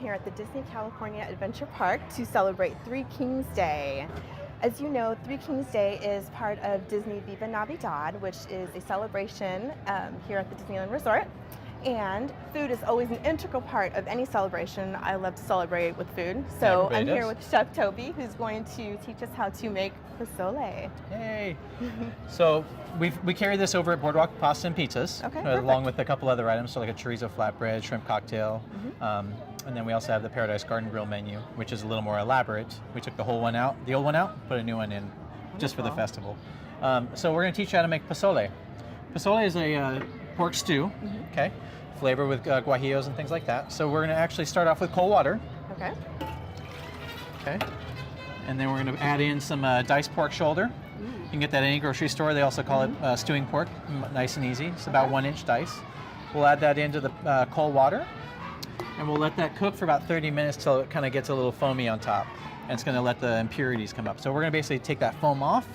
here at the Disney California Adventure Park to celebrate Three Kings Day. As you know, Three Kings Day is part of Disney Viva Navidad, which is a celebration here at the Disneyland Resort. And food is always an integral part of any celebration. I love to celebrate with food. So I'm here with Chef Toby, who's going to teach us how to make pozole. Yay! So we carry this over at Boardwalk Pasta and Pizzas, along with a couple other items, so like a chorizo flatbread, shrimp cocktail, and then we also have the Paradise Garden Grill menu, which is a little more elaborate. We took the old one out, put a new one in, just for the festival. So we're going to teach you how to make pozole. Pozole is a pork stew, okay, flavored with guajillos and things like that. So we're going to actually start off with cold water. Okay. Okay. And then we're going to add in some diced pork shoulder. You can get that at any grocery store. They also call it stewing pork, nice and easy. It's about 1-inch dice. We'll add that into the cold water, and we'll let that cook for about 30 minutes till it kind of gets a little foamy on top. And it's going to let the impurities come up. So we're going to basically take that foam off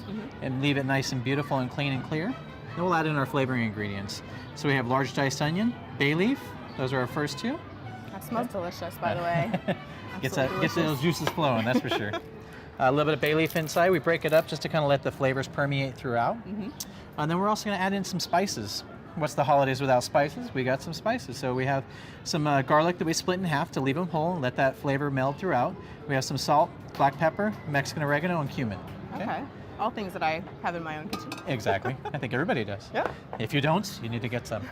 and leave it nice and beautiful and clean and clear. Then we'll add in our flavoring ingredients. So we have large diced onion, bay leaf. Those are our first two. That smells delicious, by the way. Gets those juices flowing, that's for sure. A little bit of bay leaf inside. We break it up just to kind of let the flavors permeate throughout. And then we're also going to add in some spices. What's the holidays without spices? We got some spices. So we have some garlic that we split in half to leave them whole and let that flavor meld throughout. We have some salt, black pepper, Mexican oregano, and cumin. Okay. All things that I have in my own kitchen. Exactly. I think everybody does. Yeah. If you don't, you need to get some.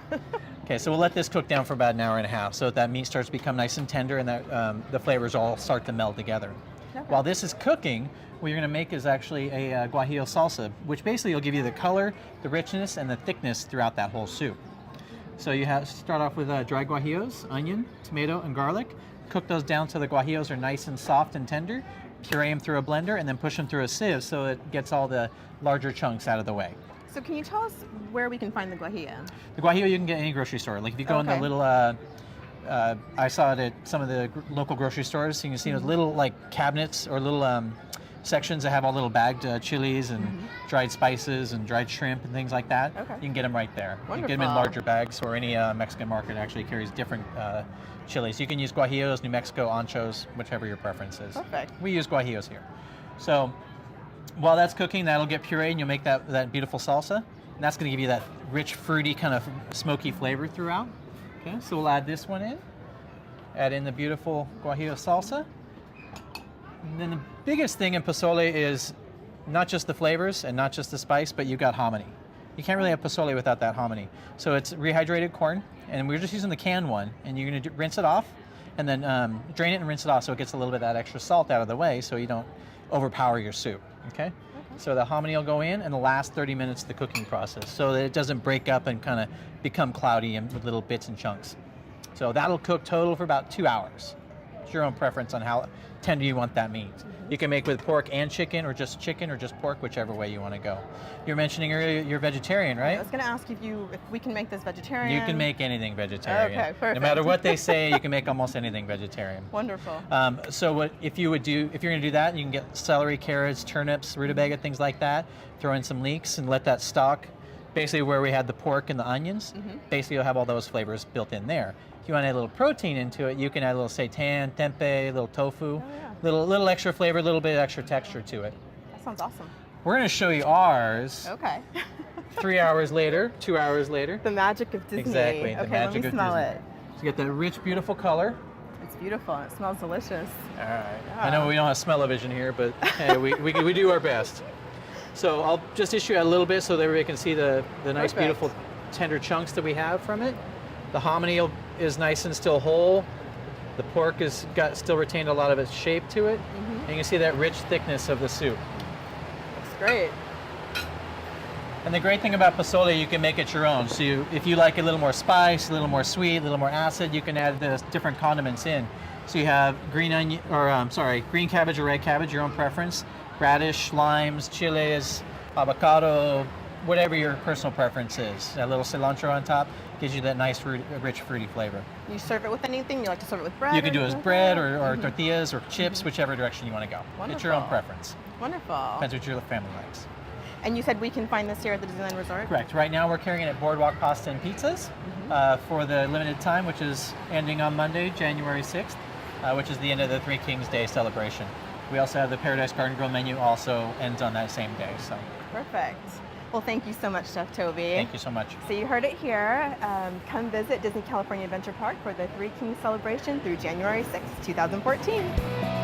Okay, so we'll let this cook down for about an hour and a half so that meat starts to become nice and tender and that the flavors all start to meld together. Okay. While this is cooking, what you're going to make is actually a guajillo salsa, which basically will give you the color, the richness, and the thickness throughout that whole soup. So you have to start off with dry guajillos, onion, tomato, and garlic. Cook those down till the guajillos are nice and soft and tender. Puree them through a blender and then push them through a sieve so it gets all the larger chunks out of the way. So can you tell us where we can find the guajillo? The guajillo you can get at any grocery store. Like if you go in the little, I saw it at some of the local grocery stores. You can see those little like cabinets or little sections that have all little bagged chilies and dried spices and dried shrimp and things like that. Okay. You can get them right there. Wonderful. You can get them in larger bags, or any Mexican market actually carries different chilies. You can use guajillos, New Mexico, anchos, whichever your preference is. Perfect. We use guajillos here. So while that's cooking, that'll get pureed and you'll make that beautiful salsa. And that's going to give you that rich, fruity, kind of smoky flavor throughout. Okay, so we'll add this one in. Add in the beautiful guajillo salsa. And then the biggest thing in pozole is not just the flavors and not just the spice, but you've got hominy. You can't really have pozole without that hominy. So it's rehydrated corn, and we're just using the canned one, and you're going to rinse it off, and then drain it and rinse it off so it gets a little bit of that extra salt out of the way so you don't overpower your soup, okay? So the hominy will go in the last 30 minutes of the cooking process so that it doesn't break up and kind of become cloudy and with little bits and chunks. So that'll cook total for about 2 hours. It's your own preference on how tender you want that meat. You can make with pork and chicken or just pork, whichever way you want to go. You're mentioning earlier you're vegetarian, right? I was going to ask if we can make this vegetarian. You can make anything vegetarian. Okay, perfect. No matter what they say, you can make almost anything vegetarian. Wonderful. So if you're going to do that, you can get celery, carrots, turnips, rutabaga, things like that. Throw in some leeks and let that stock, basically where we had the pork and the onions, basically you'll have all those flavors built in there. If you want to add a little protein into it, you can add a little seitan, tempeh, a little tofu, little extra flavor, a little bit of extra texture to it. That sounds awesome. We're going to show you ours. Okay. 3 hours later, 2 hours later. The magic of Disney. Exactly. Okay, let me smell it. So you get that rich, beautiful color. It's beautiful. It smells delicious. All right. Yeah. I know we don't have smell-o-vision here, but hey, we do our best. So I'll just issue a little bit so that everybody can see the nice, beautiful, tender chunks that we have from it. The hominy is nice and still whole. The pork has still retained a lot of its shape to it. And you can see that rich thickness of the soup. Looks great. And the great thing about pozole, you can make it your own. So if you like a little more spice, a little more sweet, a little more acid, you can add the different condiments in. So you have green cabbage or red cabbage, your own preference, radish, limes, chiles, avocado, whatever your personal preference is. A little cilantro on top gives you that nice, rich, fruity flavor. You serve it with anything? You like to serve it with bread? You can do it with bread or tortillas or chips, whichever direction you want to go. Wonderful. It's your own preference. Wonderful. Depends what your family likes. And you said we can find this here at the Disneyland Resort? Correct. Right now we're carrying it at Boardwalk Pasta and Pizzas for the limited time, which is ending on Monday, January 6th. which is the end of the Three Kings Day celebration. We also have the Paradise Garden Grill menu also ends on that same day. So Perfect. Well, thank you so much, Chef Toby. thank you so much. So you heard it here. Come visit Disney California Adventure Park for the Three Kings celebration through January 6th, 2014.